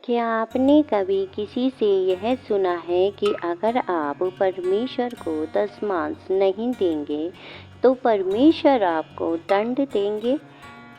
क्या आपने कभी किसी से यह सुना है कि अगर आप परमेश्वर को दशमांश नहीं देंगे तो परमेश्वर आपको दंड देंगे?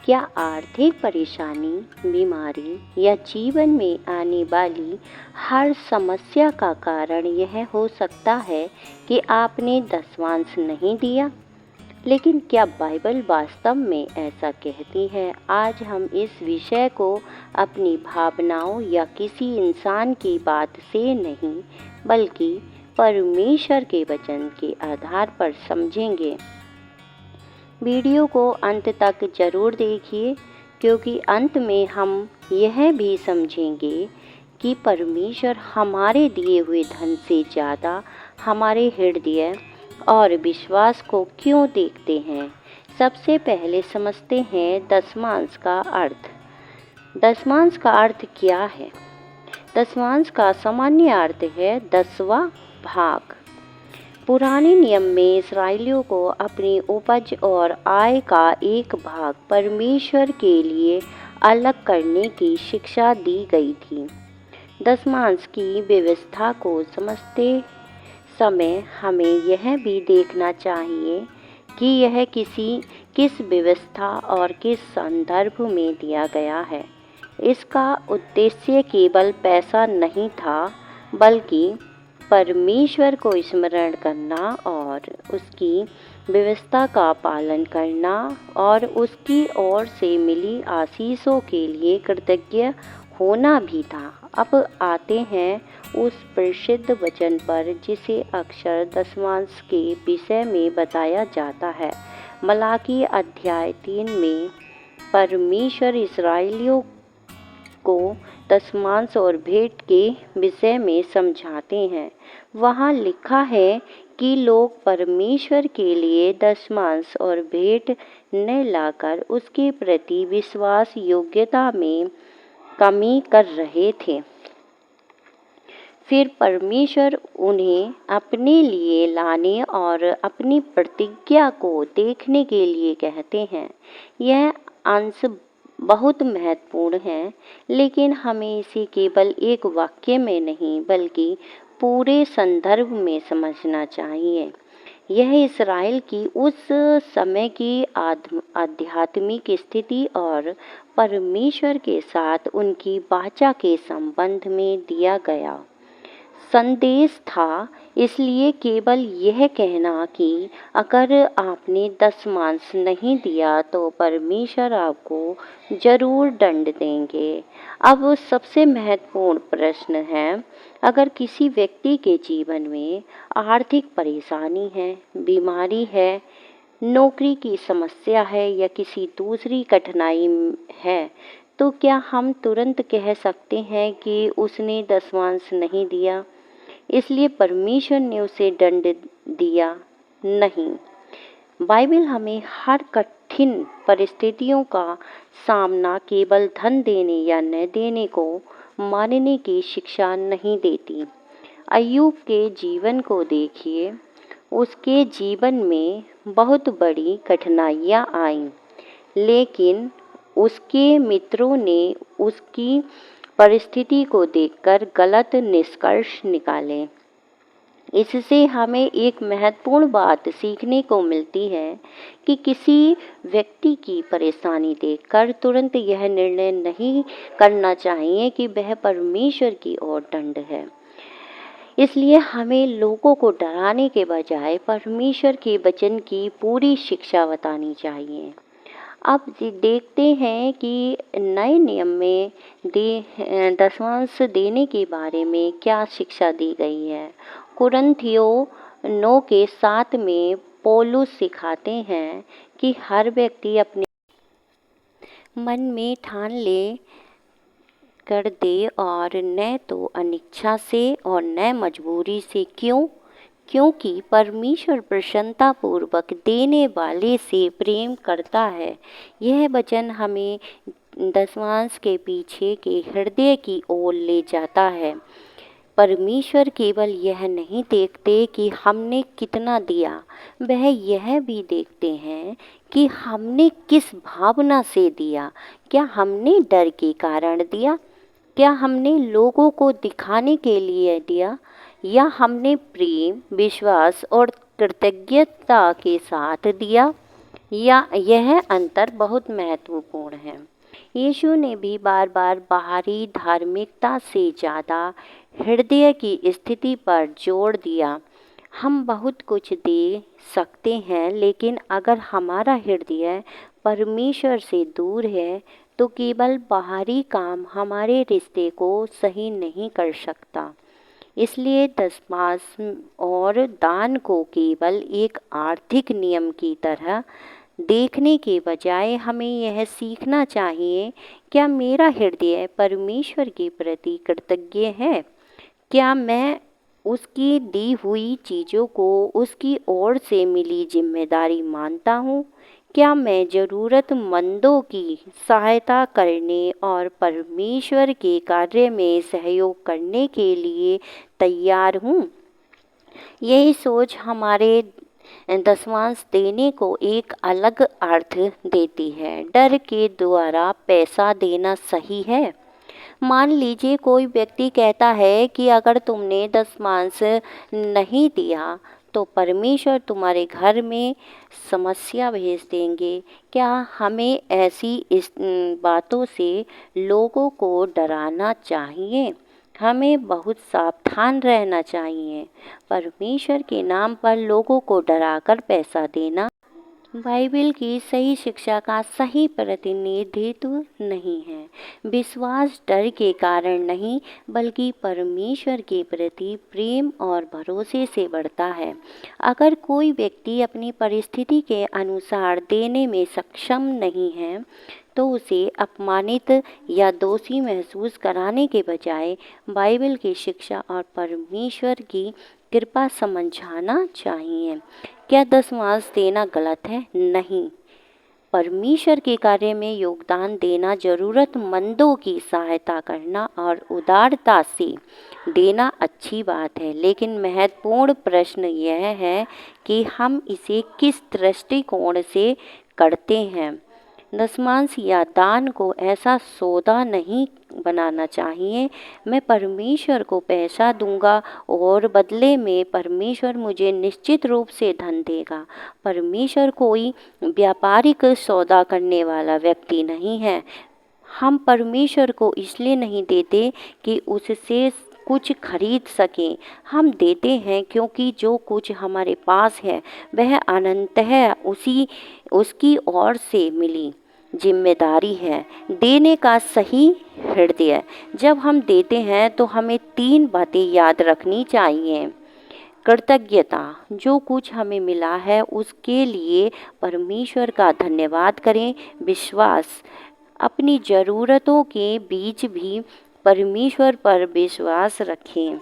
क्या आर्थिक परेशानी, बीमारी या जीवन में आने वाली हर समस्या का कारण यह हो सकता है कि आपने दशमांश नहीं दिया? लेकिन क्या बाइबल वास्तव में ऐसा कहती है? आज हम इस विषय को अपनी भावनाओं या किसी इंसान की बात से नहीं, बल्कि परमेश्वर के वचन के आधार पर समझेंगे। वीडियो को अंत तक जरूर देखिए, क्योंकि अंत में हम यह भी समझेंगे कि परमेश्वर हमारे दिए हुए धन से ज़्यादा हमारे हृदय और विश्वास को क्यों देखते हैं। सबसे पहले समझते हैं दशमांश का अर्थ। दशमांश का अर्थ क्या है? दशमांश का सामान्य अर्थ है 10वां भाग। पुराने नियम में इस्राएलियों को अपनी उपज और आय का एक भाग परमेश्वर के लिए अलग करने की शिक्षा दी गई थी। दशमांश की व्यवस्था को समझते समय हमें यह भी देखना चाहिए कि यह किस व्यवस्था और किस संदर्भ में दिया गया है। इसका उद्देश्य केवल पैसा नहीं था, बल्कि परमेश्वर को स्मरण करना और उसकी व्यवस्था का पालन करना और उसकी ओर से मिली आशीषों के लिए कृतज्ञ होना भी था। अब आते हैं उस प्रसिद्ध वचन पर जिसे अक्सर दशमांश के विषय में बताया जाता है। मलाकी अध्याय 3 में परमेश्वर इस्राएलियों को दशमांश और भेंट के विषय में समझाते हैं। वहाँ लिखा है कि लोग परमेश्वर के लिए दशमांश और भेंट न लाकर उसके प्रति विश्वास योग्यता में कमी कर रहे थे। फिर परमेश्वर उन्हें अपने लिए लाने और अपनी प्रतिज्ञा को देखने के लिए कहते हैं। यह अंश बहुत महत्वपूर्ण है, लेकिन हमें इसे केवल एक वाक्य में नहीं, बल्कि पूरे संदर्भ में समझना चाहिए। यह इस्राएल की उस समय की आध्यात्मिक स्थिति और परमेश्वर के साथ उनकी वाचा के संबंध में दिया गया संदेश था। इसलिए केवल यह कहना कि अगर आपने दशमांश नहीं दिया तो परमेश्वर आपको जरूर दंड देंगे। अब सबसे महत्वपूर्ण प्रश्न है, अगर किसी व्यक्ति के जीवन में आर्थिक परेशानी है, बीमारी है, नौकरी की समस्या है या किसी दूसरी कठिनाई है, तो क्या हम तुरंत कह सकते हैं कि उसने दशमांश नहीं दिया, इसलिए परमेश्वर ने उसे दंड दिया? नहीं। बाइबल हमें हर कठिन परिस्थितियों का सामना केवल धन देने या न देने को मानने की शिक्षा नहीं देती। अय्यूब के जीवन को देखिए। उसके जीवन में बहुत बड़ी कठिनाइयाँ आईं, लेकिन उसके मित्रों ने उसकी परिस्थिति को देखकर गलत निष्कर्ष निकाले। इससे हमें एक महत्वपूर्ण बात सीखने को मिलती है कि किसी व्यक्ति की परेशानी देखकर तुरंत यह निर्णय नहीं करना चाहिए कि वह परमेश्वर की ओर दंड है। इसलिए हमें लोगों को डराने के बजाय परमेश्वर के वचन की पूरी शिक्षा बतानी चाहिए। अब देखते हैं कि नए नियम में दशमांश देने के बारे में क्या शिक्षा दी गई है। कुरिन्थियों 9:7 में पौलुस सिखाते हैं कि हर व्यक्ति अपने मन में ठान ले कर दे, और न तो अनिच्छा से और न मजबूरी से। क्योंकि परमेश्वर प्रसन्नता पूर्वक देने वाले से प्रेम करता है। यह वचन हमें दशमांश के पीछे के हृदय की ओर ले जाता है। परमेश्वर केवल यह नहीं देखते कि हमने कितना दिया, वह यह भी देखते हैं कि हमने किस भावना से दिया। क्या हमने डर के कारण दिया, क्या हमने लोगों को दिखाने के लिए दिया या हमने प्रेम, विश्वास और कृतज्ञता के साथ दिया? या यह अंतर बहुत महत्वपूर्ण है। यीशु ने भी बार बार बाहरी धार्मिकता से ज़्यादा हृदय की स्थिति पर जोर दिया। हम बहुत कुछ दे सकते हैं, लेकिन अगर हमारा हृदय परमेश्वर से दूर है तो केवल बाहरी काम हमारे रिश्ते को सही नहीं कर सकता। इसलिए दशमांश और दान को केवल एक आर्थिक नियम की तरह देखने के बजाय हमें यह सीखना चाहिए, क्या मेरा हृदय परमेश्वर के प्रति कृतज्ञ है? क्या मैं उसकी दी हुई चीज़ों को उसकी ओर से मिली जिम्मेदारी मानता हूँ? क्या मैं ज़रूरतमंदों की सहायता करने और परमेश्वर के कार्य में सहयोग करने के लिए तैयार हूँ? यही सोच हमारे दशमांश देने को एक अलग अर्थ देती है। डर के द्वारा पैसा देना सही है? मान लीजिए कोई व्यक्ति कहता है कि अगर तुमने दशमांश नहीं दिया तो परमेश्वर तुम्हारे घर में समस्या भेज देंगे। क्या हमें ऐसी इस बातों से लोगों को डराना चाहिए? हमें बहुत सावधान रहना चाहिए। परमेश्वर के नाम पर लोगों को डराकर पैसा देना बाइबल की सही शिक्षा का सही प्रतिनिधित्व नहीं है। विश्वास डर के कारण नहीं, बल्कि परमेश्वर के प्रति प्रेम और भरोसे से बढ़ता है। अगर कोई व्यक्ति अपनी परिस्थिति के अनुसार देने में सक्षम नहीं है तो उसे अपमानित या दोषी महसूस कराने के बजाय बाइबल की शिक्षा और परमेश्वर की कृपा समझाना चाहिए। क्या दशमांश देना गलत है? नहीं। परमेश्वर के कार्य में योगदान देना, ज़रूरतमंदों की सहायता करना और उदारता से देना अच्छी बात है, लेकिन महत्वपूर्ण प्रश्न यह है कि हम इसे किस दृष्टिकोण से करते हैं। दशमांश या दान को ऐसा सौदा नहीं बनाना चाहिए, मैं परमेश्वर को पैसा दूंगा और बदले में परमेश्वर मुझे निश्चित रूप से धन देगा। परमेश्वर कोई व्यापारिक सौदा करने वाला व्यक्ति नहीं है। हम परमेश्वर को इसलिए नहीं देते कि उससे कुछ खरीद सकें। हम देते हैं क्योंकि जो कुछ हमारे पास है वह अनंततः उसकी ओर से मिली जिम्मेदारी है। देने का सही हृदय। जब हम देते हैं तो हमें 3 बातें याद रखनी चाहिए। कृतज्ञता, जो कुछ हमें मिला है उसके लिए परमेश्वर का धन्यवाद करें। विश्वास, अपनी ज़रूरतों के बीच भी परमेश्वर पर विश्वास रखें।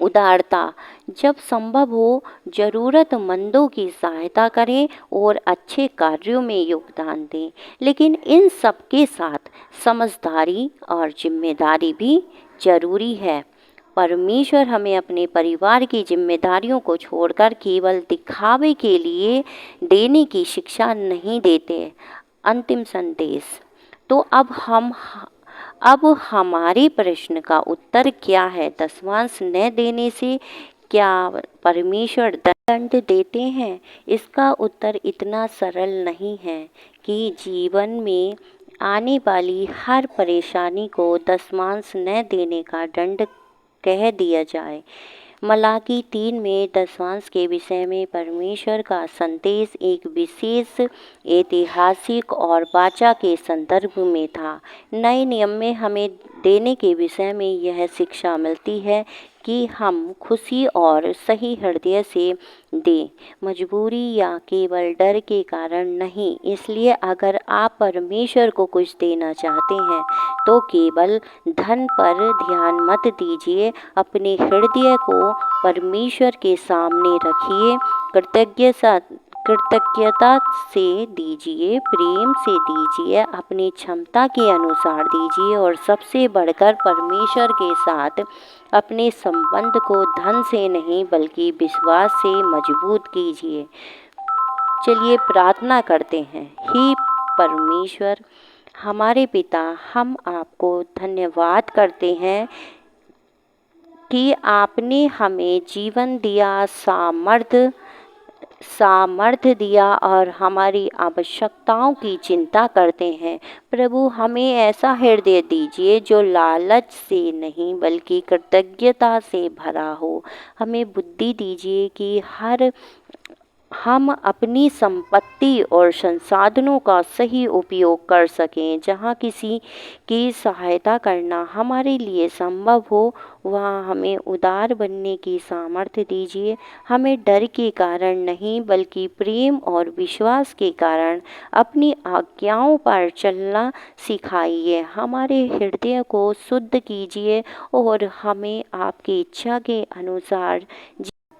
उदारता, जब संभव हो ज़रूरतमंदों की सहायता करें और अच्छे कार्यों में योगदान दें, लेकिन इन सब के साथ समझदारी और जिम्मेदारी भी जरूरी है। परमेश्वर हमें अपने परिवार की जिम्मेदारियों को छोड़कर केवल दिखावे के लिए देने की शिक्षा नहीं देते। अंतिम संदेश। तो अब हमारे प्रश्न का उत्तर क्या है? दशमांश न देने से क्या परमेश्वर दंड देते हैं? इसका उत्तर इतना सरल नहीं है कि जीवन में आने वाली हर परेशानी को दशमांश न देने का दंड कह दिया जाए। मलाकी 3 में दशमांश के विषय में परमेश्वर का संदेश एक विशेष ऐतिहासिक और वाचा के संदर्भ में था। नए नियम में हमें देने के विषय में यह शिक्षा मिलती है कि हम खुशी और सही हृदय से दें, मजबूरी या केवल डर के कारण नहीं। इसलिए अगर आप परमेश्वर को कुछ देना चाहते हैं तो केवल धन पर ध्यान मत दीजिए, अपने हृदय को परमेश्वर के सामने रखिए। कृतज्ञता से दीजिए, प्रेम से दीजिए, अपनी क्षमता के अनुसार दीजिए और सबसे बढ़कर परमेश्वर के साथ अपने संबंध को धन से नहीं बल्कि विश्वास से मजबूत कीजिए। चलिए प्रार्थना करते हैं। हे परमेश्वर, हमारे पिता, हम आपको धन्यवाद करते हैं कि आपने हमें जीवन दिया, सामर्थ्य दिया और हमारी आवश्यकताओं की चिंता करते हैं। प्रभु, हमें ऐसा हृदय दीजिए जो लालच से नहीं बल्कि कृतज्ञता से भरा हो। हमें बुद्धि दीजिए कि हम अपनी संपत्ति और संसाधनों का सही उपयोग कर सकें। जहाँ किसी की सहायता करना हमारे लिए संभव हो, वहाँ हमें उदार बनने की सामर्थ्य दीजिए। हमें डर के कारण नहीं बल्कि प्रेम और विश्वास के कारण अपनी आज्ञाओं पर चलना सिखाइए। हमारे हृदय को शुद्ध कीजिए और हमें आपकी इच्छा के अनुसार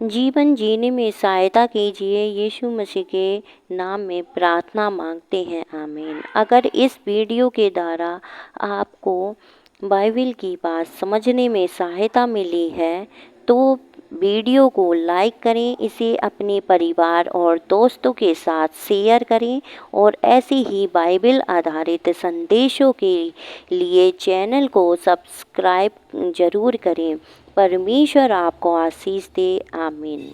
जीवन जीने में सहायता कीजिए। यीशु मसीह के नाम में प्रार्थना मांगते हैं, आमीन। अगर इस वीडियो के द्वारा आपको बाइबल की बात समझने में सहायता मिली है तो वीडियो को लाइक करें, इसे अपने परिवार और दोस्तों के साथ शेयर करें और ऐसे ही बाइबल आधारित संदेशों के लिए चैनल को सब्सक्राइब जरूर करें। परमेश्वर आपको आशीष दे, आमीन।